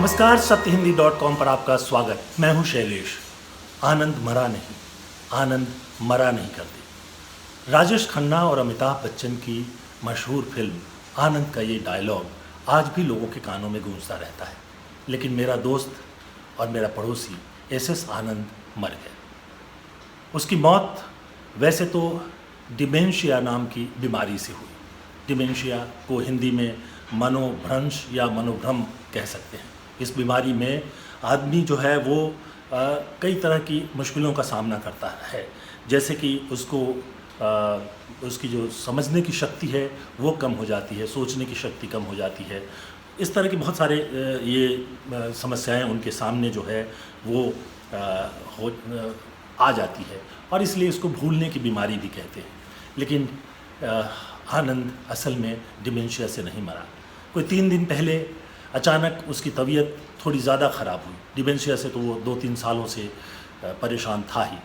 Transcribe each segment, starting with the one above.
नमस्कार, सत्यहिंदी.com पर आपका स्वागत। मैं हूं शैलेश। आनंद मरा नहीं, आनंद मरा नहीं करते। राजेश खन्ना और अमिताभ बच्चन की मशहूर फिल्म आनंद का ये डायलॉग आज भी लोगों के कानों में गूंजता रहता है। लेकिन मेरा दोस्त और मेरा पड़ोसी एस आनंद मर गया। उसकी मौत वैसे तो डिमेंशिया नाम की बीमारी से हुई। डिमेंशिया को हिंदी में मनोभ्रंश या मनोभ्रम कह सकते हैं। इस बीमारी में आदमी जो है वो कई तरह की मुश्किलों का सामना करता है, जैसे कि उसकी जो समझने की शक्ति है वो कम हो जाती है, सोचने की शक्ति कम हो जाती है। इस तरह के बहुत सारे ये समस्याएं उनके सामने जो है वो आ जाती है और इसलिए इसको भूलने की बीमारी भी कहते हैं। लेकिन आनंद असल में डिमेंशिया से नहीं मरा। कोई 3 दिन पहले अचानक उसकी तबीयत थोड़ी ज़्यादा ख़राब हुई। डिमेंशिया से तो वो 2-3 सालों से परेशान था ही।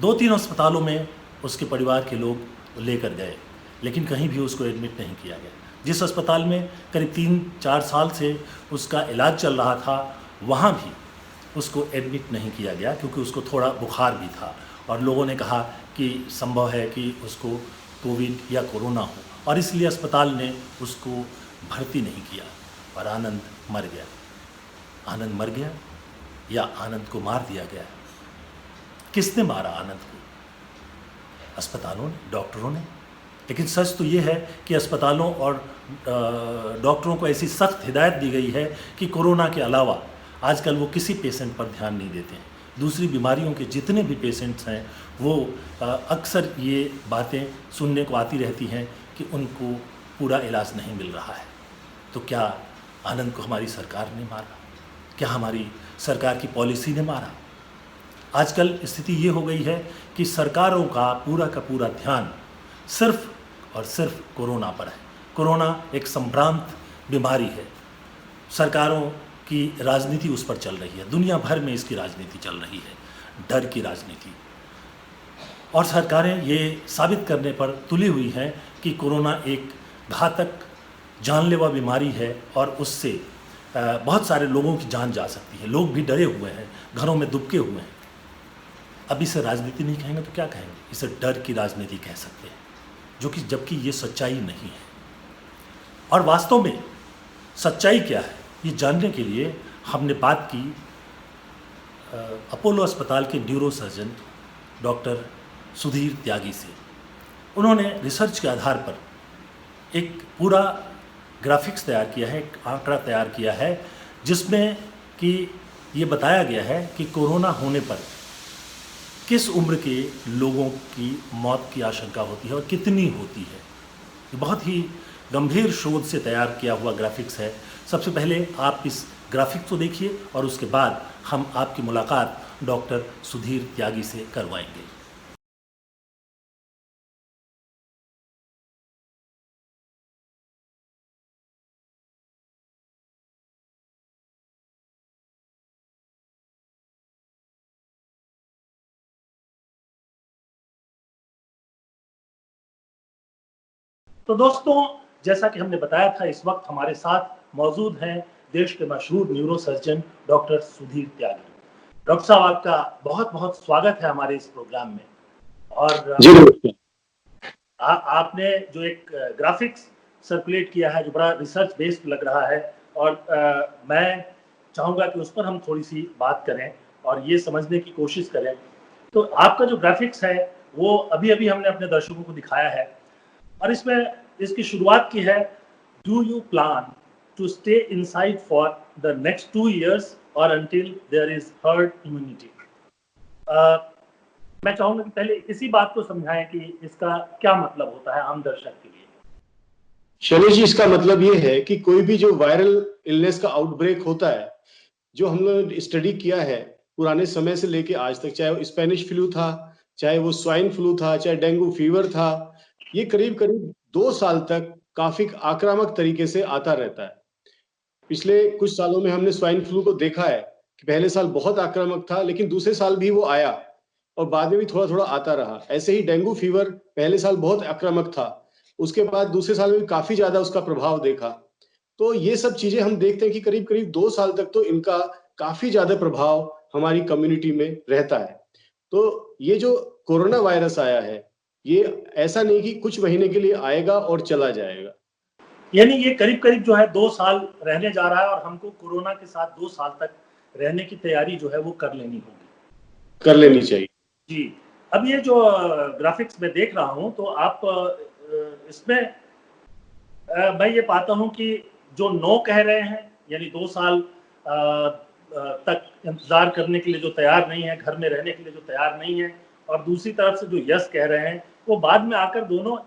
2-3 अस्पतालों में उसके परिवार के लोग लेकर गए, लेकिन कहीं भी उसको एडमिट नहीं किया गया। जिस अस्पताल में करीब 3-4 साल से उसका इलाज चल रहा था, वहाँ भी उसको एडमिट नहीं किया गया क्योंकि उसको थोड़ा बुखार भी था और लोगों ने कहा कि संभव है कि उसको कोविड या कोरोना हो, और इसलिए अस्पताल ने उसको भर्ती नहीं किया। और आनंद मर गया। आनंद मर गया या आनंद को मार दिया गया? किसने मारा आनंद को? अस्पतालों ने, डॉक्टरों ने? लेकिन सच तो ये है कि अस्पतालों और डॉक्टरों को ऐसी सख्त हिदायत दी गई है कि कोरोना के अलावा आजकल वो किसी पेशेंट पर ध्यान नहीं देते हैं। दूसरी बीमारियों के जितने भी पेशेंट्स हैं वो अक्सर ये बातें सुनने को आती रहती हैं कि उनको पूरा इलाज नहीं मिल रहा है। तो क्या आनंद को हमारी सरकार ने मारा? क्या हमारी सरकार की पॉलिसी ने मारा? आजकल स्थिति ये हो गई है कि सरकारों का पूरा ध्यान सिर्फ और सिर्फ कोरोना पर है। कोरोना एक संभ्रांत बीमारी है। सरकारों की राजनीति उस पर चल रही है। दुनिया भर में इसकी राजनीति चल रही है, डर की राजनीति। और सरकारें ये साबित करने पर तुली हुई हैं कि कोरोना एक घातक जानलेवा बीमारी है और उससे बहुत सारे लोगों की जान जा सकती है। लोग भी डरे हुए हैं, घरों में दुबके हुए हैं। अब इसे राजनीति नहीं कहेंगे तो क्या कहेंगे? इसे डर की राजनीति कह सकते हैं, जो कि जबकि ये सच्चाई नहीं है। और वास्तव में सच्चाई क्या है, ये जानने के लिए हमने बात की अपोलो अस्पताल के न्यूरो सर्जन डॉक्टर सुधीर त्यागी से। उन्होंने रिसर्च के आधार पर एक पूरा ग्राफिक्स तैयार किया है, एक आंकड़ा तैयार किया है, जिसमें कि ये बताया गया है कि कोरोना होने पर किस उम्र के लोगों की मौत की आशंका होती है और कितनी होती है। ये बहुत ही गंभीर शोध से तैयार किया हुआ ग्राफिक्स है। सबसे पहले आप इस ग्राफिक्स को देखिए और उसके बाद हम आपकी मुलाकात डॉक्टर सुधीर त्यागी से करवाएंगे। तो दोस्तों, जैसा कि हमने बताया था, इस वक्त हमारे साथ मौजूद हैं देश के मशहूर न्यूरो सर्जन डॉक्टर सुधीर त्यागी। डॉक्टर साहब, आपका बहुत बहुत स्वागत है हमारे इस प्रोग्राम में। और जी आपने जो एक ग्राफिक्स सर्कुलेट किया है जो बड़ा रिसर्च बेस्ड लग रहा है, और मैं चाहूँगा कि उस पर हम थोड़ी सी बात करें और ये समझने की कोशिश करें। तो आपका जो ग्राफिक्स है वो अभी हमने अपने दर्शकों को दिखाया है और इसमें इसकी शुरुआत की है, do you plan to stay inside for the next 2 years और until there is herd immunity. मैं चाहूंगा कि पहले इसी बात को समझाएं कि इसका क्या मतलब होता है आम दर्शक के लिए। शैलेश जी, इसका मतलब ये है कि कोई भी जो वायरल इलनेस का आउटब्रेक होता है, जो हम लोग स्टडी किया है पुराने समय से लेके आज तक, चाहे वो स्पेनिश फ्लू था, चाहे वो स्वाइन फ्लू था, चाहे डेंगू फीवर था, ये करीब करीब 2 साल तक काफी आक्रामक तरीके से आता रहता है। पिछले कुछ सालों में हमने स्वाइन फ्लू को देखा है कि पहले साल बहुत आक्रामक था, लेकिन दूसरे साल भी वो आया और बाद में भी थोड़ा थोड़ा आता रहा। ऐसे ही डेंगू फीवर पहले साल बहुत आक्रामक था, उसके बाद दूसरे साल में भी काफी ज्यादा उसका प्रभाव देखा। तो ये सब चीजें हम देखते हैं कि करीब करीब 2 साल तक तो इनका काफी ज्यादा प्रभाव हमारी कम्युनिटी में रहता है। तो ये जो कोरोना वायरस आया है, ये ऐसा नहीं कि कुछ महीने के लिए आएगा और चला जाएगा। यानी ये करीब करीब जो है 2 साल रहने जा रहा है, और हमको कोरोना के साथ 2 साल तक रहने की तैयारी जो है वो कर लेनी होगी। कर लेनी चाहिए। जी। अब ये जो ग्राफिक्स में देख रहा हूँ, तो आप इसमें मैं ये पाता हूँ कि जो नो कह रहे हैं, यानी 2 साल तक इंतजार करने के लिए जो तैयार नहीं है, घर में रहने के लिए जो तैयार नहीं है, और दूसरी तरफ से जो यस कह रहे हैं, वो बाद में आकर दोनों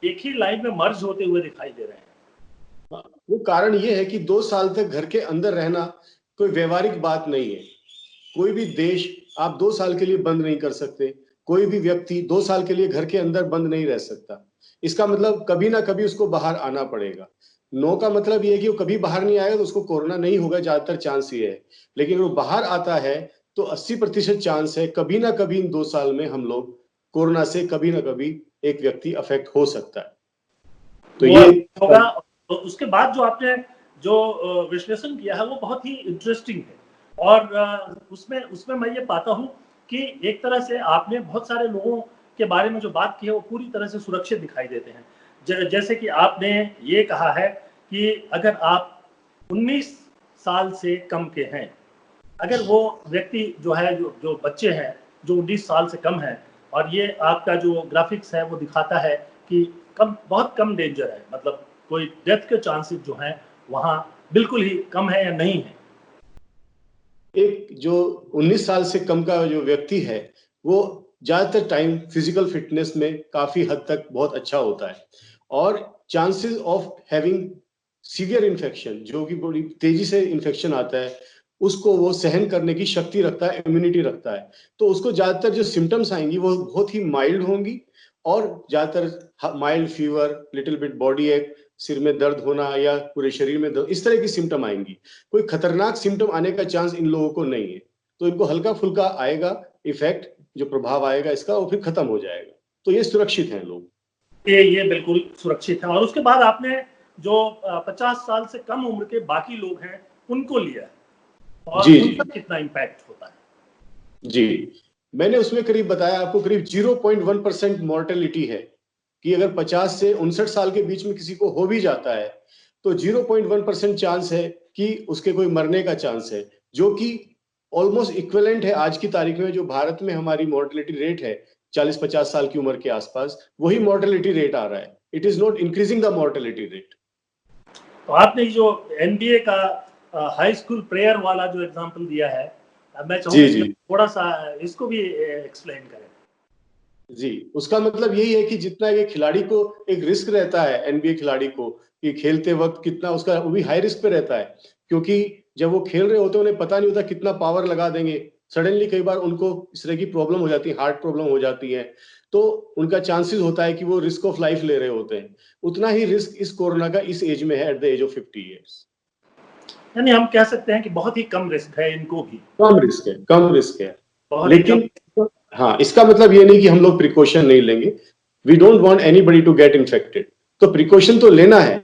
एक ही लाइन में मर्ज होते हुए दिखाई दे रहे हैं। वो कारण ये है कि 2 साल तक घर के अंदर रहना कोई व्यवहारिक बात नहीं है। कोई भी देश आप 2 साल के लिए बंद नहीं कर सकते। कोई भी व्यक्ति 2 साल के लिए घर के अंदर बंद नहीं रह सकता। इसका मतलब कभी ना कभी उसको बाहर आना पड़ेगा। नो का मतलब ये है कि वो कभी बाहर नहीं आएगा तो उसको कोरोना नहीं होगा, ज्यादातर चांस ये है। लेकिन अगर वो बाहर आता है तो 80% चांस है कभी ना कभी इन 2 साल में हम लोग कोरोना से कभी ना कभी एक व्यक्ति अफेक्ट हो सकता है। तो वो ये होगा। तो उसके बाद जो आपने जो विश्लेषण किया है वो बहुत ही इंटरेस्टिंग है, और उसमें उसमें मैं ये पाता हूँ कि एक तरह से आपने बहुत सारे लोगों के बारे में जो बात की है वो पूरी तरह से सुरक्षित दिखाई देते हैं। जैसे कि आपने ये कहा है कि अगर आप 19 साल से कम के हैं, अगर वो व्यक्ति जो है, जो बच्चे हैं जो 19 साल से कम है, और ये आपका जो ग्राफिक्स है वो दिखाता है कि बहुत कम डेंजर है, मतलब कोई डेथ के चांसेस जो हैं वहाँ बिल्कुल ही कम है या नहीं है। एक जो 19 साल से कम का जो व्यक्ति है वो ज्यादातर टाइम फिजिकल फिटनेस में काफी हद तक बहुत अच्छा होता है, और chances of having severe infection, जो कि बड़ी तेजी से इन्फेक्शन आता है, उसको वो सहन करने की शक्ति रखता है, इम्यूनिटी रखता है। तो उसको ज्यादातर जो सिम्टम्स आएंगी वो बहुत ही माइल्ड होंगी, और ज्यादातर mild fever, little bit body एक, सिर में दर्द होना या पूरे शरीर में दर्द, इस तरह की सिम्टम आएंगी। कोई खतरनाक सिम्टम आने का चांस इन लोगों को नहीं है। तो इनको हल्का फुल्का आएगा इफेक्ट, जो प्रभाव आएगा इसका, वो फिर खत्म हो जाएगा। तो ये सुरक्षित हैं लोग। ये बिल्कुल सुरक्षित है। और उसके बाद आपने जो 50 साल से कम उम्र के बाकी लोग हैं उनको लिया है, और जी उन जी पर कितना इम्पैक्ट होता है। जी, मैंने उसमें करीब बताया आपको, करीब 0.1% मॉर्टेलिटी है कि अगर 50 से 59 साल के बीच में किसी को हो भी जाता है तो 0.1% चांस है कि उसके कोई मरने का चांस है, जो कि ऑलमोस्ट इक्विवेलेंट है आज की तारीख में जो भारत में हमारी मॉर्टेलिटी रेट है 40-50 साल की उम्र के आसपास, वही मॉर्टेलिटी रेट आ रहा है। It is not increasing the mortality rate. तो आपने जो एनबीए का हाई स्कूल प्रेयर वाला जो एग्जांपल दिया है, मैं जी चाहूंगा कि जी थोड़ा सा इसको भी एक्सप्लेन करें। जी, उसका मतलब यही है कि जितना ये खिलाड़ी को एक रिस्क रहता है, एनबीए खिलाड़ी को, कि खेलते वक्त कितना उसका, वो भी हाई रिस्क पे रहता है, क्योंकि जब वो खेल रहे होते हैं उन्हें पता नहीं होता कितना पावर लगा देंगे। सडनली कई बार उनको इस तरह की प्रॉब्लम हो जाती है, हार्ट प्रॉब्लम हो जाती है, तो उनका चांसेस होता है कि वो रिस्क ऑफ लाइफ ले रहे होते हैं। उतना ही रिस्क इस कोरोना का इस एज में है, at the age of 50 years. यानी हम कह सकते हैं कि बहुत ही कम रिस्क है इनको भी। कम रिस्क है, कम रिस्क है। बहुत ही कम। लेकिन हाँ, इसका मतलब ये नहीं कि हम लोग प्रिकॉशन नहीं लेंगे। We don't want anybody to get infected, तो प्रिकॉशन तो लेना है।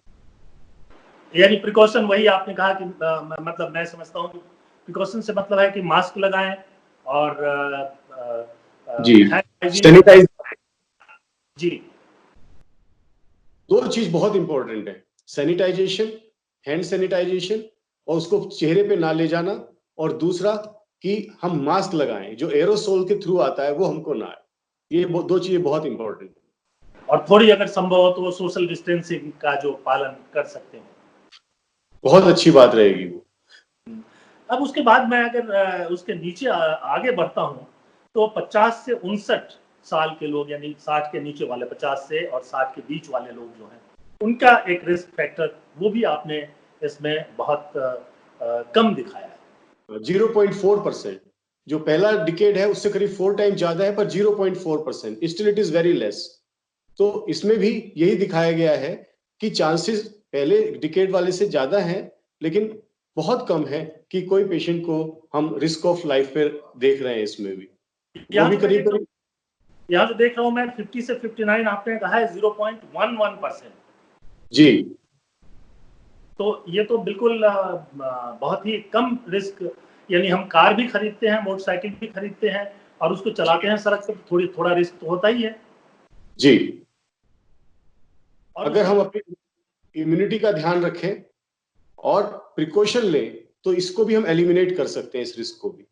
यानी प्रिकॉशन वही आपने कहा कि मतलब मैं समझता हूँ प्रिकॉशन से मतलब है कि मास्क लगाएं, और जी, हैंड हाइजीन का। सैनिटाइज। जी। दो चीज बहुत इंपॉर्टेंट है, सैनिटाइजेशन, हैंड सैनिटाइजेशन, और उसको चेहरे पे ना ले जाना, और दूसरा कि हम मास्क लगाएं, जो एरोसोल के थ्रू आता है वो हमको ना आए। ये दो चीजें बहुत इंपॉर्टेंट है। और थोड़ी अगर संभव हो तो वो सोशल डिस्टेंसिंग का जो पालन कर सकते हैं। बहुत अच्छी बात रहेगी वो। अब उसके बाद मैं अगर उसके नीचे आगे बढ़ता हूँ, तो 50 से 59 साल के लोग, यानी 60 के नीचे वाले, 50 से और 60 के बीच वाले लोग जो हैं, उनका एक रिस्क फैक्टर वो भी आपने इसमें बहुत कम दिखाया है। 0.4%, जो पहला डिकेड है उससे करीब 4 टाइम ज्यादा है, पर 0.4%, still it is very less. तो इसमें भी यही दिखाया गया है कि चांसेस पहले डिकेड वाले से ज्यादा हैं, लेकिन बहुत कम है कि कोई पेशेंट को हम रिस्क ऑफ लाइफ पे देख रहे हैं इसमें भी। वो यहाँ भी जो मैं करीब देख रहा हूँ करीब यहाँ जो देख रहा हूँ मैं 50 से 59 आपने कहा है 0.11%। जी तो ये तो बिल्कुल बहुत ही कम रिस्क, यानी हम कार भी खरीदते हैं, मोटरसाइकिल भी खरीदते हैं और उसको चलाते हैं सड़क पे, तो थोड़ा रिस्क तो होता ही है। जी। और अगर उसके हम अपनी इम्यूनिटी का ध्यान रखें और प्रिकॉशन लें, तो इसको भी हम एलिमिनेट कर सकते हैं, इस रिस्क को भी।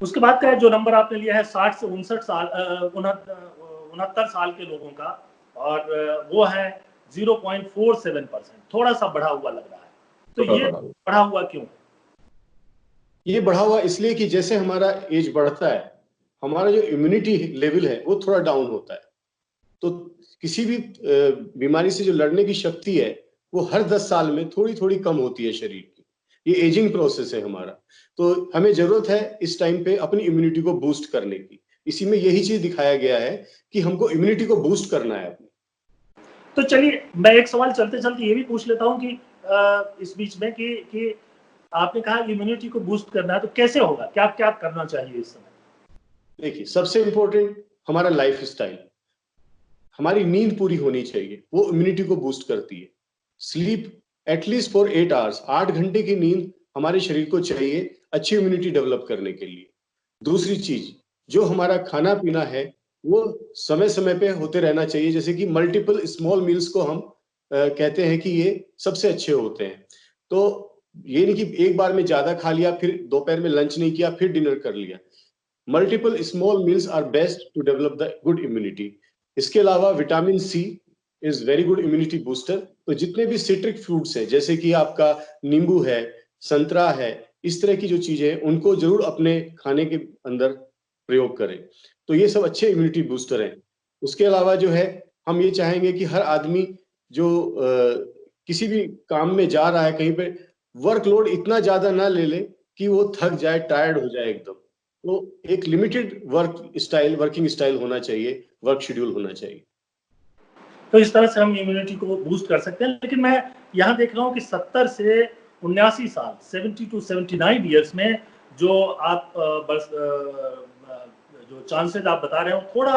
उसके बाद का जो नंबर आपने लिया है 60 से 59 साल 69 साल के लोगों का, और वो है 0.47%, थोड़ा सा बढ़ा हुआ लग रहा है। तो थोड़ा ये बड़ा। बढ़ा हुआ क्यों? ये बढ़ा हुआ इसलिए कि जैसे हमारा एज बढ़ता है, हमारा जो इम्यूनिटी लेवल है वो थोड़ा डाउन होता है। तो किसी भी बीमारी से जो लड़ने की शक्ति है, वो हर 10 साल में थोड़ी-थोड़ी कम होती है शरीर की। ये एजिंग प्रोसेस है हमारा। तो हमें ज़रूरत है इस टाइम पे अपनी इम्यूनिटी को बूस्ट करने की। इसी में यही चीज़ दिखाया गया है कि हमको इम्यूनिटी को बूस्ट करना है अपनी। तो चलिए, मैं एक सवाल चलते-चलते ये भी पूछ लेता हूँ कि इस बीच में कि आपने कहा इम्यूनिटी को बूस्ट करना है, तो कैसे होगा? क्या-क्या करना चाहिए इस समय? देखिए, सबसे इम्पोर्टेंट हमारा लाइफ़स्टाइल। हमारी नींद पूरी होनी चाहिए, वो इम्यूनिटी को बूस्ट करती है। स्लीप एटलीस्ट फॉर 8 आवर्स, 8 घंटे की नींद हमारे शरीर को चाहिए अच्छी इम्यूनिटी डेवलप करने के लिए। दूसरी चीज, जो हमारा खाना पीना है वो समय समय पे होते रहना चाहिए, जैसे कि मल्टीपल स्मॉल मील्स को हम कहते हैं कि ये सबसे अच्छे होते हैं। तो ये नहीं कि एक बार में ज्यादा खा लिया, फिर दोपहर में लंच नहीं किया, फिर डिनर कर लिया। Multiple small meals are best to develop the good immunity. इसके अलावा vitamin C is very good immunity booster. तो जितने भी सिट्रिक फ्रूट्स है, जैसे कि आपका नींबू है, संतरा है, इस तरह की जो चीजें हैं उनको जरूर अपने खाने के अंदर प्रयोग करें। तो ये सब अच्छे इम्यूनिटी बूस्टर हैं। उसके अलावा जो है, हम ये चाहेंगे कि हर आदमी जो किसी भी काम में जा रहा है, कहीं पे वर्कलोड इतना ज्यादा ना ले ले कि वो थक जाए, टायर्ड हो जाए एकदम। तो एक लिमिटेड वर्किंग स्टाइल होना चाहिए, वर्क शेड्यूल होना चाहिए। तो इस तरह से हम इम्यूनिटी को बूस्ट कर सकते हैं। लेकिन मैं यहाँ देख रहा हूँ कि 70 से 79 साल, 70 टू 79 ईयर्स में जो आप जो चांसेस आप बता रहे हो, थोड़ा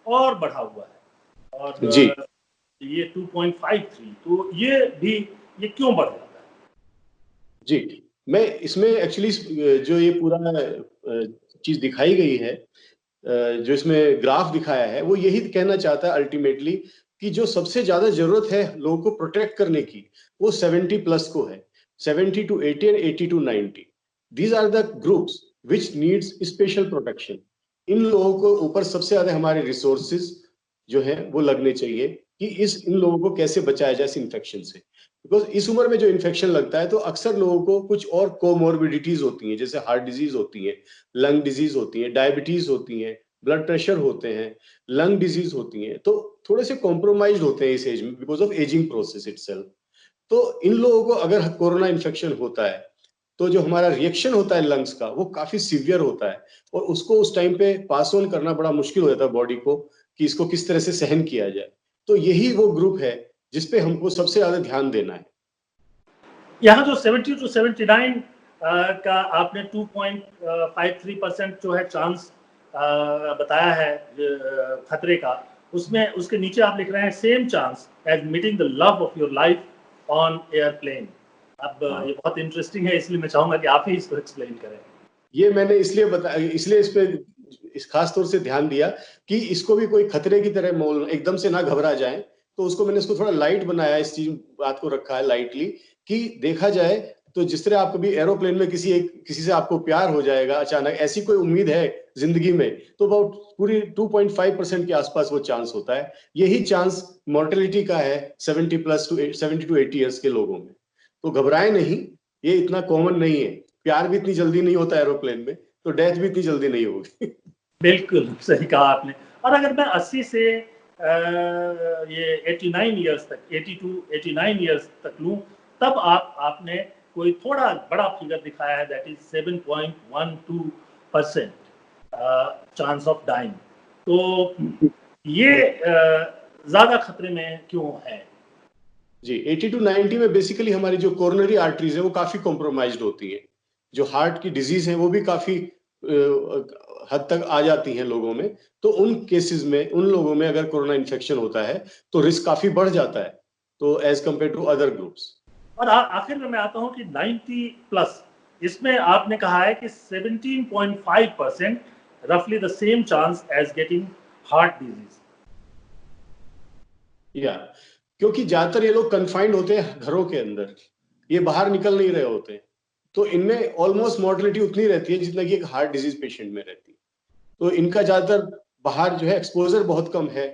और बढ़ा हुआ है, जी। और ये 2.53, तो ये क्यों बढ़ जाता है? जी, मैं इसमें एक्चुअली जो ये पूरा चीज़ दिखाई गई है, जो इसमें ग्राफ दिखाया है, वो यही कहना चाहता है अल्टीमेटली कि जो सबसे ज़्यादा ज़रूरत है लोगों को प्रोटेक्ट करने की, वो 70 प्लस को है। 70 to 80 and 80 to 90। These are the groups which needs special protection. इन लोगों को ऊपर सबसे ज़्यादा हमारे रिसोर्सेज़ जो हैं वो लगने चाहिए कि इन लोगों को कैसे बचाया जाए इस इन्फेक्शन से। बिकॉज़ इस उम्र में जो इन्फेक्शन लगता है, तो अक्सर लोगों को कुछ और कोमॉर्बिडिटीज़ होती हैं, जैसे हार्ट डिज़ीज़ होती है, लंग डिज़ीज़ होती है, डायबिटीज़ होती है, ब्लड प्रेशर होते हैं, लंग डिज़ीज़ होती हैं, तो थोड़े से कॉम्प्रोमाइज़्ड होते हैं इस एज में because of ageing process itself. तो इन लोगों को अगर कोरोना इन्फेक्शन होता है, तो जो हमारा रिएक्शन होता है लंग्स का, वो काफ़ी सीवियर होता है और उसको उस टाइम पे पास ऑन करना बड़ा मुश्किल हो जाता है बॉडी को कि इसको किस तरह से सहन किया जाए। तो यही वो ग्रुप है जिस पे हमको सबसे ज़्यादा ध्यान देना है। यहाँ जो 70 टू 79 का आपने 2.53% जो है चांस बताया है खतरे का, उसमें उसके नीचे आप लिख रहे हैं same chance as meeting the love of your life on airplane. अब हाँ। ये बहुत इंटरेस्टिंग है, इसलिए मैं चाहूंगा कि आप ही इसको एक्सप्लेन करें। ये मैंने इसलिए इस पे इस खास तौर से ध्यान दिया कि इसको भी कोई खतरे की तरह मोल एकदम से ना घबरा जाए। तो उसको मैंने इसको थोड़ा लाइट बनाया, इस चीज बात को रखा है लाइटली कि देखा जाए तो जिस तरह आप कभी एरोप्लेन में किसी से आपको प्यार हो जाएगा अचानक, ऐसी कोई उम्मीद है जिंदगी में, तो अबाउट पूरी 2.5% के आसपास वो चांस होता है। यही चांस मोर्टेलिटी का है 70 टू 80 ईयर्स के लोगों में। तो घबराए नहीं, ये इतना कॉमन नहीं है। प्यार भी इतनी जल्दी नहीं होता एरोप्लेन में, तो डेथ भी इतनी जल्दी नहीं होगी। बिल्कुल सही कहा आपने। और अगर मैं 80 से ये 89 ईयर्स तक, 80 टू 89 ईयर्स तक लूं, तब आपने कोई थोड़ा बड़ा फिगर दिखाया है, that is 7.12% chance of dying. तो ये ज्यादा खतरे में क्यों है? जी, 80 टू 90 में बेसिकली हमारी जो कोरोनरी आर्टरीज है वो काफी कॉम्प्रोमाइज्ड होती है। जो हार्ट की डिजीज है वो भी काफी हद तक आ जाती हैं लोगों में। तो उन केसेस में, उन लोगों में अगर कोरोना इन्फेक्शन होता है तो रिस्क काफी बढ़ जाता है, तो as compare to other groups. और आखिर में मैं आता हूं कि 90 प्लस, इसमें आपने कहा है कि 17.5% रफली the same chance as getting heart disease. या क्योंकि ज्यादातर ये लोग कन्फाइंड होते हैं घरों के अंदर, ये बाहर निकल नहीं रहे होते, तो इनमें ऑलमोस्ट मॉर्टेलिटी उतनी रहती है जितना कि एक हार्ट डिजीज पेशेंट में रहती है। तो इनका ज्यादातर बाहर जो है एक्सपोजर बहुत कम है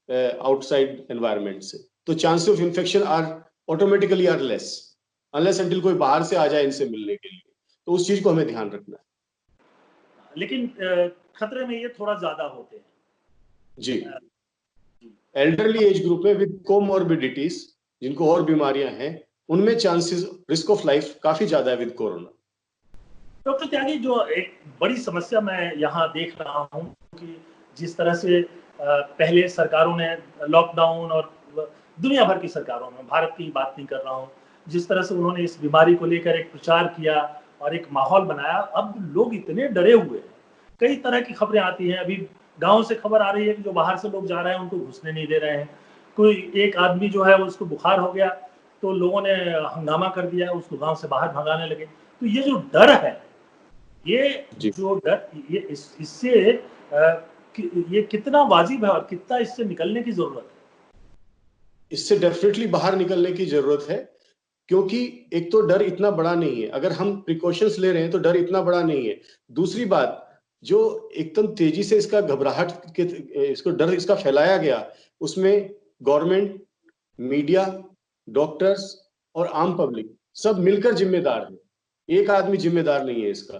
आउटसाइड एनवायरनमेंट से, तो chances of infection are automatically are less unless until कोई बाहर से आ जाए इनसे मिलने के लिए। तो उस चीज को हमें ध्यान रखना है। लेकिन खतरे में ये थोड़ा ज्यादा होते हैं। जी, एल्डरली एज ग्रुप में विद कोमॉर्बिडिटीज, जिनको और बीमारियां हैं, उनमें चांसेस रिस्क ऑफ लाइफ काफी ज्यादा है विद कोरोना। डॉक्टर त्यागी, जो एक बड़ी समस्या मैं यहाँ देख रहा हूँ कि जिस तरह से पहले सरकारों ने लॉकडाउन, और दुनिया भर की सरकारों में, भारत की बात नहीं कर रहा हूँ, जिस तरह से उन्होंने इस बीमारी को लेकर एक प्रचार किया और एक माहौल बनाया, अब लोग इतने डरे हुए हैं। कई तरह की खबरें आती हैं। अभी गांव से खबर आ रही है कि जो बाहर से लोग जा रहे हैं उनको घुसने नहीं दे रहे हैं। कोई एक आदमी जो है उसको बुखार हो गया तो लोगों ने हंगामा कर दिया, उसको गांव से बाहर भगाने लगे। तो ये जो डर है, ये जी, जो डर, ये इससे ये कितना वाजिब है और कितना इससे निकलने की जरूरत है? इससे डेफिनेटली बाहर निकलने की जरूरत है, क्योंकि एक तो डर इतना बड़ा नहीं है, अगर हम प्रिकॉशंस ले रहे हैं तो डर इतना बड़ा नहीं है। दूसरी बात, जो एकदम तेजी से इसका घबराहट के इसको डर इसका फैलाया गया, उसमें गवर्नमेंट, मीडिया, डॉक्टर्स और आम पब्लिक सब मिलकर जिम्मेदार हैं। एक आदमी जिम्मेदार नहीं है इसका।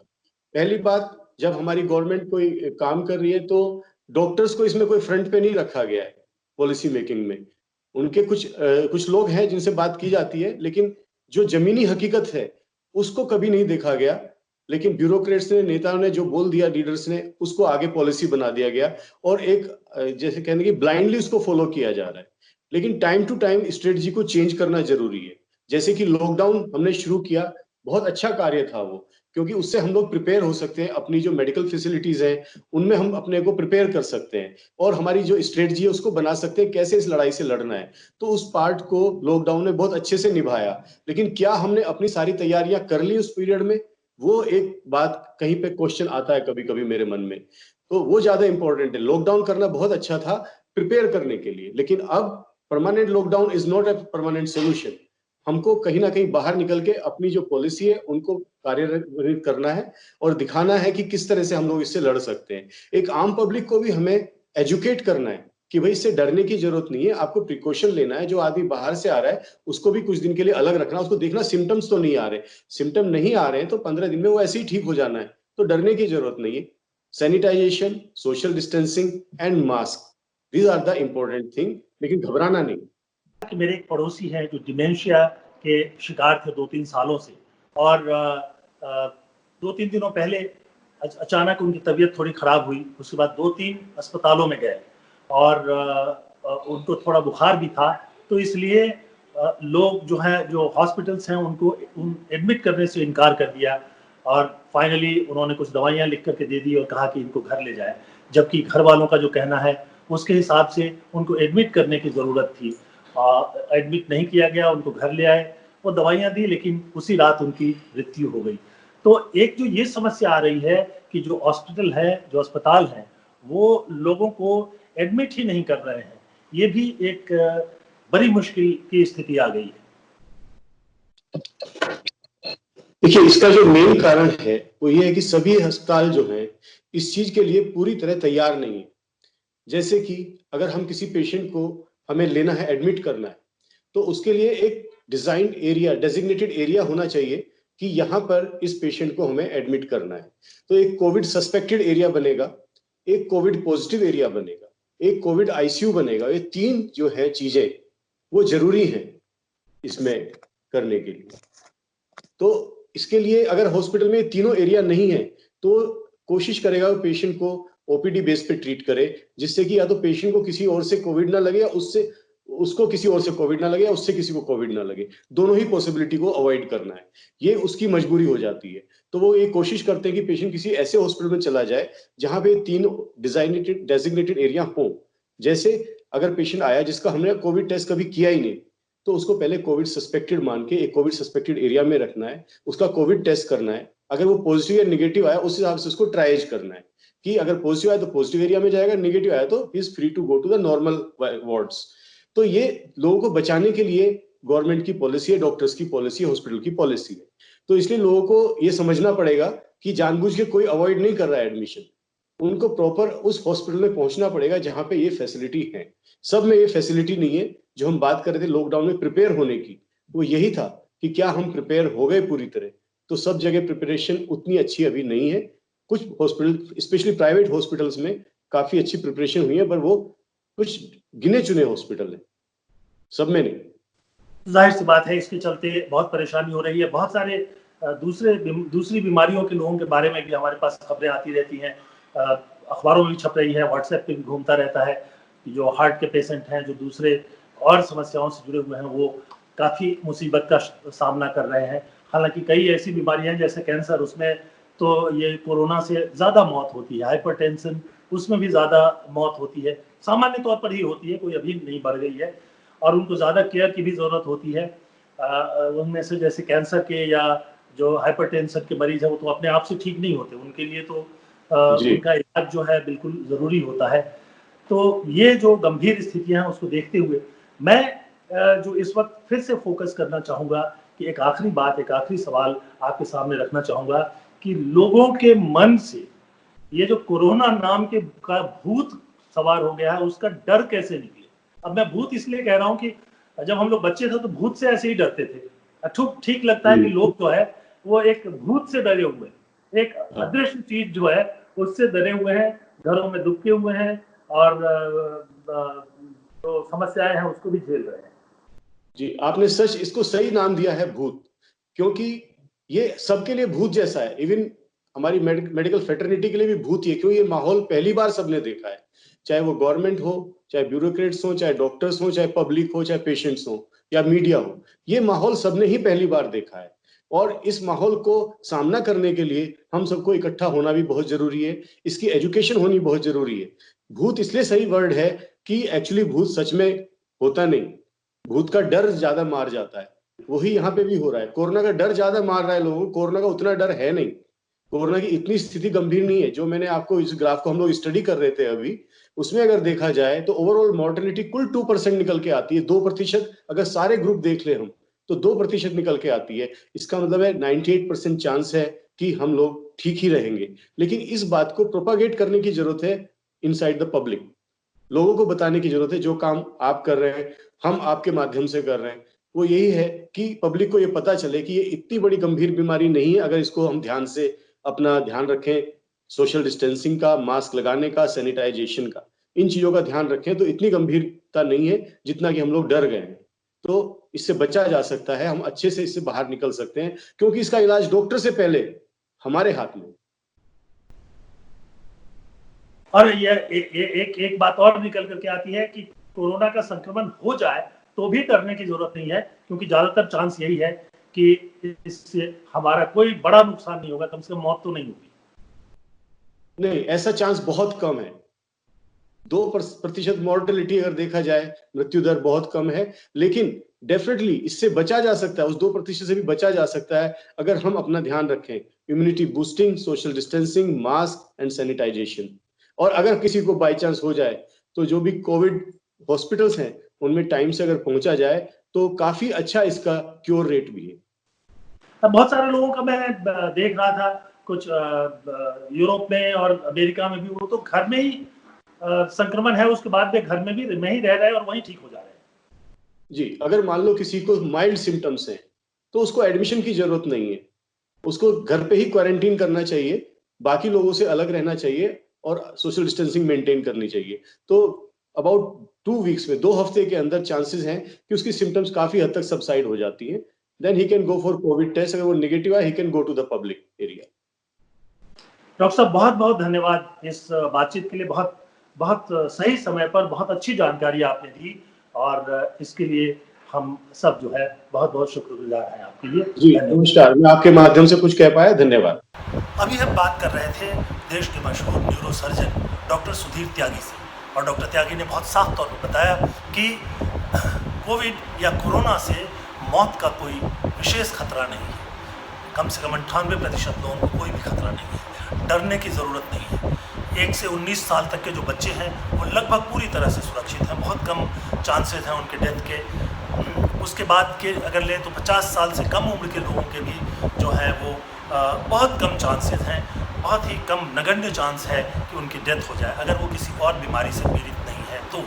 पहली बात, जब हमारी गवर्नमेंट कोई काम कर रही है तो डॉक्टर्स को इसमें कोई फ्रंट पे नहीं रखा गया है पॉलिसी मेकिंग में। उनके कुछ लोग हैं जिनसे बात की जाती है, लेकिन जो जमीनी हकीकत है उसको कभी नहीं देखा गया। लेकिन ब्यूरोक्रेट्स ने, नेताओं ने जो बोल दिया, लीडर्स ने, उसको आगे पॉलिसी बना दिया गया और एक जैसे कहने की ब्लाइंडली उसको फॉलो किया जा रहा है। लेकिन टाइम टू टाइम स्ट्रेटजी को चेंज करना जरूरी है। जैसे कि लॉकडाउन हमने शुरू किया, बहुत अच्छा कार्य था वो, क्योंकि उससे हम लोग प्रिपेयर हो सकते हैं। अपनी जो मेडिकल फैसिलिटीज है उनमें हम अपने को प्रिपेयर कर सकते हैं और हमारी जो स्ट्रेटजी है उसको बना सकते हैं कैसे इस लड़ाई से लड़ना है। तो उस पार्ट को लॉकडाउन ने बहुत अच्छे से निभाया। लेकिन क्या हमने अपनी सारी तैयारियां कर ली उस पीरियड में, वो एक बात कहीं पे क्वेश्चन आता है कभी कभी मेरे मन में। तो वो ज्यादा इंपॉर्टेंट है। लॉकडाउन करना बहुत अच्छा था प्रिपेयर करने के लिए, लेकिन अब permanent lockdown is not a permanent solution. हमको कहीं ना कहीं बाहर निकल के अपनी जो पॉलिसी है उनको कार्यन्वित करना है और दिखाना है कि किस तरह से हम लोग इससे लड़ सकते हैं। एक आम पब्लिक को भी हमें एजुकेट करना है कि भाई इससे डरने की जरूरत नहीं है, आपको प्रिकॉशन लेना है। जो आदमी बाहर से आ रहा है उसको भी कुछ दिन के लिए अलग रखना, उसको देखना सिम्टम्स तो नहीं आ रहे। सिम्टम नहीं आ रहे हैं तो 15 दिन में वो ऐसे ही ठीक हो जाना है, तो डरने की जरूरत नहीं है। Sanitization, social distancing and mask, these are the important thing, लेकिन घबराना नहीं। कि मेरे एक पड़ोसी हैं जो डिमेंशिया के शिकार थे 2-3 सालों से, और 2-3 दिनों पहले अचानक उनकी तबीयत थोड़ी खराब हुई। उसके बाद 2-3 अस्पतालों में गए और उनको थोड़ा बुखार भी था, तो इसलिए लोग जो हैं, जो हॉस्पिटल्स हैं, उनको एडमिट करने से इनकार कर दिया और फाइनली उन्होंने कुछ दवाइयाँ लिख करके दे दी और कहा कि इनको घर ले जाए। जबकि घर वालों का जो कहना है उसके हिसाब से उनको एडमिट करने की ज़रूरत थी। एडमिट नहीं किया गया, उनको घर ले आए, वो दवाइयाँ दी, लेकिन उसी रात उनकी मृत्यु हो गई। तो एक जो ये समस्या आ रही है कि जो हॉस्पिटल है, जो अस्पताल हैं, वो लोगों को एडमिट ही नहीं कर रहे हैं। ये भी एक बड़ी मुश्किल की स्थिति आ गई है। देखिए, इसका जो मेन कारण है वो ये है कि सभी अस्पताल जो हैं इस चीज के लिए पूरी तरह तैयार नहीं है। जैसे कि अगर हम किसी पेशेंट को हमें लेना है, एडमिट करना है, तो उसके लिए एक डिजाइन एरिया, डेजिग्नेटेड एरिया होना चाहिए कि यहाँ पर इस पेशेंट को हमें एडमिट करना है। तो एक कोविड सस्पेक्टेड एरिया बनेगा, एक कोविड पॉजिटिव एरिया बनेगा, एक कोविड आईसीयू बनेगा। ये तीन जो है चीजें वो जरूरी हैं इसमें करने के लिए। तो इसके लिए अगर हॉस्पिटल में तीनों एरिया नहीं है तो कोशिश करेगा पेशेंट को ओपीडी बेस पे ट्रीट करे, जिससे कि या तो पेशेंट को किसी और से कोविड ना लगे या उससे उसको किसी और से कोविड ना लगे या उससे किसी को कोविड ना लगे। दोनों ही पॉसिबिलिटी को अवॉइड करना है, ये उसकी मजबूरी हो जाती है। तो वो ये कोशिश करते हैं कि पेशेंट किसी ऐसे हॉस्पिटल में चला जाए जहां पे तीन डेजिग्नेटेड एरिया हो। जैसे अगर पेशेंट आया जिसका हमने कोविड टेस्ट कभी किया ही नहीं, तो उसको पहले कोविड सस्पेक्टेड मान के एक कोविड सस्पेक्टेड एरिया में रखना है, उसका कोविड टेस्ट करना है। अगर वो पॉजिटिव या निगेटिव आया उस हिसाब से उसको ट्राइज करना है कि अगर पॉजिटिव आया तो पॉजिटिव एरिया में जाएगा, निगेटिव आया तो he is free to go to the normal wards. तो ये लोगों को बचाने के लिए गवर्नमेंट की पॉलिसी है, डॉक्टर्स की पॉलिसी है, हॉस्पिटल की पॉलिसी है। तो इसलिए लोगों को ये समझना पड़ेगा कि जानबूझ के कोई अवॉइड नहीं कर रहा है एडमिशन, उनको प्रॉपर उस हॉस्पिटल में पहुंचना पड़ेगा जहां पे ये फैसिलिटी है। सब में ये फैसिलिटी नहीं है। जो हम बात कर रहे थे लॉकडाउन में प्रिपेयर होने की, वो यही था कि क्या हम प्रिपेयर हो गए पूरी तरह। तो सब जगह प्रिपरेशन उतनी अच्छी अभी नहीं है। कुछ हॉस्पिटल स्पेशली प्राइवेट हॉस्पिटल्स में काफी अच्छी प्रिपरेशन हुई है, पर वो कुछ गिने चुने हॉस्पिटल है, सब में नहीं। जाहिर सी बात है, इसके चलते बहुत परेशानी हो रही है। बहुत सारे दूसरी बीमारियों के लोगों के बारे में भी हमारे पास खबरें आती रहती हैं, अखबारों में भी छप रही है, व्हाट्सएप पे भी घूमता रहता है। जो हार्ट के पेशेंट हैं, जो दूसरे और समस्याओं से जुड़े हुए हैं, वो काफ़ी मुसीबत का सामना कर रहे हैं। हालांकि कई ऐसी बीमारियां हैं जैसे कैंसर, उसमें तो ये कोरोना से ज़्यादा मौत होती है। हाइपरटेंशन, उसमें भी ज़्यादा मौत होती है, सामान्य तौर पर ही होती है, कोई अभी नहीं बढ़ गई है, और उनको ज़्यादा केयर की भी ज़रूरत होती है। उनमें से जैसे कैंसर के या जो हाइपरटेंशन के मरीज हैं, वो तो अपने आप से ठीक नहीं होते, उनके लिए तो जी उनका इलाज जो है बिल्कुल ज़रूरी होता है। तो ये जो गंभीर स्थितियां हैं उसको देखते हुए मैं जो इस वक्त फिर से फोकस करना चाहूँगा कि एक आखिरी बात, एक आखिरी सवाल आपके सामने रखना चाहूँगा कि लोगों के मन से ये जो कोरोना नाम के का भूत सवार हो गया है, उसका डर कैसे निकले। अब मैं भूत इसलिए कह रहा हूँ कि जब हम लोग बच्चे थे तो भूत से ऐसे ही डरते थे। ठीक लगता है कि लोग जो है वो एक भूत से डरे हुए हैं, एक अदृश्य चीज जो है उससे डरे हुए हैं, घरों में दुबके हुए हैं, और जो समस्याएं हैं उसको भी झेल रहे हैं। जी, आपने सच इसको सही नाम दिया है भूत, क्योंकि ये सबके लिए भूत जैसा है। इवन हमारी मेडिकल फ्रेटर्निटी के लिए भी भूत ही है, क्योंकि ये माहौल पहली बार सबने देखा है। चाहे वो गवर्नमेंट हो, चाहे ब्यूरोक्रेट्स हो, चाहे डॉक्टर्स हो, चाहे पब्लिक हो, चाहे पेशेंट्स हो या मीडिया हो, ये माहौल सबने ही पहली बार देखा है। और इस माहौल को सामना करने के लिए हम सबको इकट्ठा होना भी बहुत जरूरी है, इसकी एजुकेशन होनी बहुत जरूरी है। भूत इसलिए सही वर्ड है कि एक्चुअली भूत सच में होता नहीं, भूत का डर ज्यादा मार जाता है। वही यहाँ पे भी हो रहा है, कोरोना का डर ज्यादा मार रहा है लोगों को, कोरोना का उतना डर है नहीं। कोरोना की इतनी स्थिति गंभीर नहीं है। जो मैंने आपको इस ग्राफ को हम लोग स्टडी कर रहे थे अभी, उसमें अगर देखा जाए तो ओवरऑल मॉर्टेलिटी कुल 2% निकल के आती है। 2%, अगर सारे ग्रुप देख ले हम तो 2% निकल के आती है। इसका मतलब है 98% चांस है कि हम लोग ठीक ही रहेंगे। लेकिन इस बात को प्रोपागेट करने की जरूरत है इनसाइड द पब्लिक। लोगों को बताने की जरूरत है, जो काम आप कर रहे हैं, हम आपके माध्यम से कर रहे हैं, वो यही है कि पब्लिक को ये पता चले कि ये इतनी बड़ी गंभीर बीमारी नहीं है। अगर इसको हम ध्यान से अपना ध्यान रखें, सोशल डिस्टेंसिंग का, मास्क लगाने का, सैनिटाइजेशन का, इन चीजों का ध्यान रखें, तो इतनी गंभीरता नहीं है जितना कि हम लोग डर गए हैं। तो इससे बचा जा सकता है, हम अच्छे से इससे बाहर निकल सकते हैं, क्योंकि इसका इलाज डॉक्टर से पहले हमारे हाथ में। और ये एक बात और निकल करके आती है कि कोरोना का संक्रमण हो जाए तो भी डरने की जरूरत नहीं है, क्योंकि ज्यादातर चांस यही है कि इससे हमारा कोई बड़ा नुकसान नहीं होगा, कम से कम मौत तो नहीं होगी। नहीं, ऐसा चांस बहुत कम है। 2% मॉर्टेलिटी अगर देखा जाए, मृत्यु दर बहुत कम है, लेकिन डेफिनेटली इससे बचा जा सकता है, उस 2% से भी बचा जा सकता है अगर हम अपना ध्यान रखें। Immunity boosting, social distancing, mask and sanitization. और अगर किसी को बाई चांस हो जाए तो जो भी कोविड हॉस्पिटल्स हैं उनमें टाइम से अगर पहुंचा जाए तो काफी अच्छा इसका क्योर रेट भी है। अब बहुत सारे लोगों का मैं देख रहा था, कुछ यूरोप में और अमेरिका में भी, वो तो घर में ही संक्रमण है, उसके बाद में घर में ही रह रहे हैं और वहीं ठीक हो जा रहे हैं। जी, अगर मान लो किसी को माइल्ड सिम्टम्स हैं तो उसको एडमिशन की जरूरत नहीं है, उसको घर पे ही क्वारंटीन करना चाहिए, बाकी लोगों से अलग रहना चाहिए और सोशल डिस्टेंसिंग मेंटेन करनी चाहिए। तो अबाउट 2 वीक्स में, 2 हफ्ते के अंदर चांसेस हैं कि उसकी सिम्टम्स काफी हद तक सबसाइड हो जाती हैं। Then he can go for COVID test. अगर वो नेगेटिव है, he can go to the public area. Doctor साहब, बहुत बहुत धन्यवाद इस बातचीत के लिए। बहुत बहुत सही समय पर बहुत अच्छी जानकारी आपने दी, और इसके लिए हम सब जो है बहुत बहुत शुक्रगुजार हैं आपके लिए। जी नमस्कार, मैं आपके माध्यम से कुछ कह पाया, धन्यवाद। अभी हम बात कर रहे थे देश के मशहूर न्यूरोसर्जन डॉक्टर सुधीर त्यागी से, और डॉक्टर त्यागी ने बहुत साफ तौर पर बताया कि कोविड या कोरोना से मौत का कोई विशेष खतरा नहीं है। कम से कम 98% लोगों को कोई भी खतरा नहीं है, डरने की ज़रूरत नहीं है। 1 से 19 साल तक के जो बच्चे हैं वो लगभग पूरी तरह से सुरक्षित हैं, बहुत कम चांसेस हैं उनके डेथ के। उसके बाद के अगर लें तो 50 साल से कम उम्र के लोगों के भी जो है वो बहुत कम चांसेस हैं, बहुत ही कम नगण्य चांस है कि उनकी डेथ हो जाए अगर वो किसी और बीमारी से पीड़ित नहीं है तो।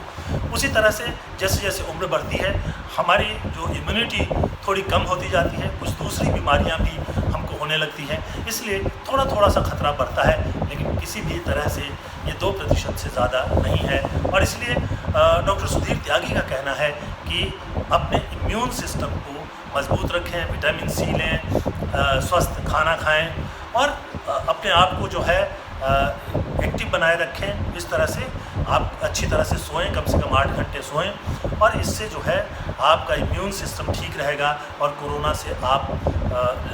उसी तरह से जैसे जैसे उम्र बढ़ती है हमारी जो इम्यूनिटी थोड़ी कम होती जाती है, कुछ दूसरी बीमारियां भी हमको होने लगती हैं, इसलिए थोड़ा थोड़ा सा खतरा बढ़ता है, लेकिन किसी भी तरह से ये 2% से ज़्यादा नहीं है। और इसलिए डॉक्टर सुधीर त्यागी का कहना है कि अपने इम्यून सिस्टम को मजबूत रखें, विटामिन सी लें, स्वस्थ खाना खाएं और अपने आप को जो है एक्टिव बनाए रखें। इस तरह से आप अच्छी तरह से सोएं, कम से कम 8 घंटे सोएं और इससे जो है आपका इम्यून सिस्टम ठीक रहेगा और कोरोना से आप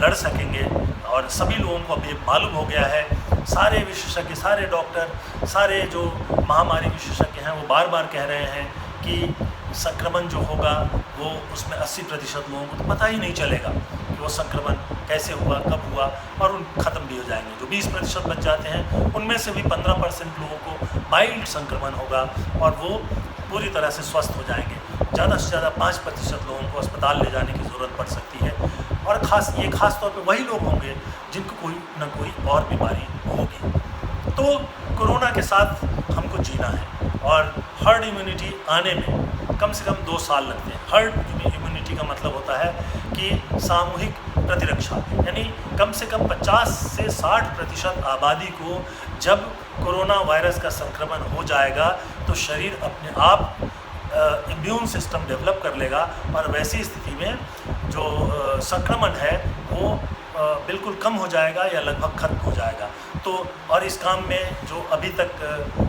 लड़ सकेंगे। और सभी लोगों को अब ये मालूम हो गया है, सारे विशेषज्ञ, सारे डॉक्टर, सारे जो महामारी विशेषज्ञ हैं वो बार बार कह रहे हैं कि संक्रमण जो होगा वो उसमें 80% लोगों को तो पता ही नहीं चलेगा कि वो संक्रमण कैसे हुआ, कब हुआ, और उन ख़त्म भी हो जाएंगे। जो 20% बच जाते हैं उनमें से भी 15% लोगों को माइल्ड संक्रमण होगा और वो पूरी तरह से स्वस्थ हो जाएंगे। ज़्यादा से ज़्यादा 5% लोगों को अस्पताल ले जाने की ज़रूरत पड़ सकती है और ख़ास तौर पे वही लोग होंगे जिनको कोई ना कोई और बीमारी होगी। तो कोरोना के साथ हमको जीना है और हर्ड इम्यूनिटी आने में कम से कम 2 साल लगते हैं। हर्ड इम्यूनिटी का मतलब होता है कि सामूहिक प्रतिरक्षा, यानी कम से कम 50 से 60% आबादी को जब कोरोना वायरस का संक्रमण हो जाएगा तो शरीर अपने आप इम्यून सिस्टम डेवलप कर लेगा और वैसी स्थिति में जो संक्रमण है वो बिल्कुल कम हो जाएगा या लगभग खत्म हो जाएगा। तो और इस काम में जो अभी तक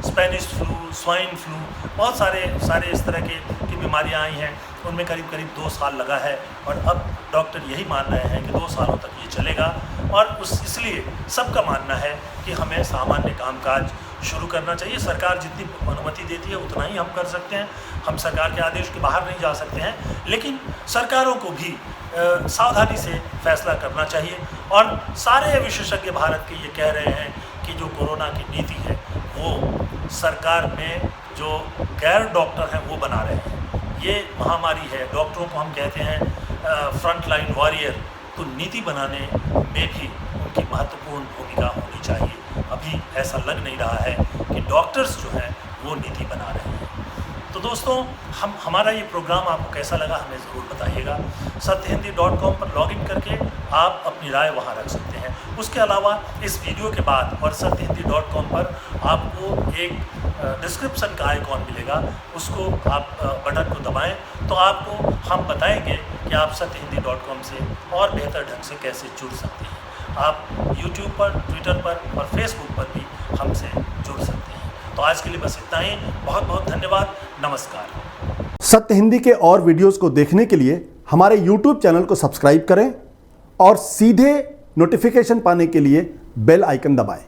स्पेनिश फ्लू, स्वाइन फ्लू, बहुत सारे इस तरह की बीमारियां आई हैं उनमें करीब 2 साल लगा है और अब डॉक्टर यही मान रहे हैं कि 2 सालों तक ये चलेगा। और इसलिए सबका मानना है कि हमें सामान्य कामकाज शुरू करना चाहिए। सरकार जितनी अनुमति देती है उतना ही हम कर सकते हैं, हम सरकार के आदेश के बाहर नहीं जा सकते हैं, लेकिन सरकारों को भी सावधानी से फैसला करना चाहिए। और सारे विशेषज्ञ भारत के ये कह रहे हैं कि जो कोरोना की नीति है वो सरकार में जो गैर डॉक्टर हैं वो बना रहे हैं। ये महामारी है, डॉक्टरों को हम कहते हैं फ्रंट लाइन वॉरियर, तो नीति बनाने में भी उनकी महत्वपूर्ण भूमिका होनी चाहिए। अभी ऐसा लग नहीं रहा है कि डॉक्टर्स जो हैं वो नीति बना रहे हैं। तो दोस्तों हमारा ये प्रोग्राम आपको कैसा लगा हमें ज़रूर बताइएगा। सत्यहिंदी.com पर लॉगिन करके आप अपनी राय वहाँ रख सकते हैं। उसके अलावा इस वीडियो के बाद और सत्यहिंदी.com पर आपको एक डिस्क्रिप्शन का आइकॉन मिलेगा, उसको आप बटन को दबाएं तो आपको हम बताएंगे कि आप सत्यहिंदी.com से और बेहतर ढंग से कैसे जुड़ सकते हैं। आप YouTube पर, ट्विटर पर और फेसबुक पर भी हमसे जुड़ सकते हैं। तो आज के लिए बस इतना ही। बहुत बहुत धन्यवाद। नमस्कार। सत्य हिंदी के और वीडियोस को देखने के लिए हमारे YouTube चैनल को सब्सक्राइब करें और सीधे नोटिफिकेशन पाने के लिए बेल आइकन दबाएं।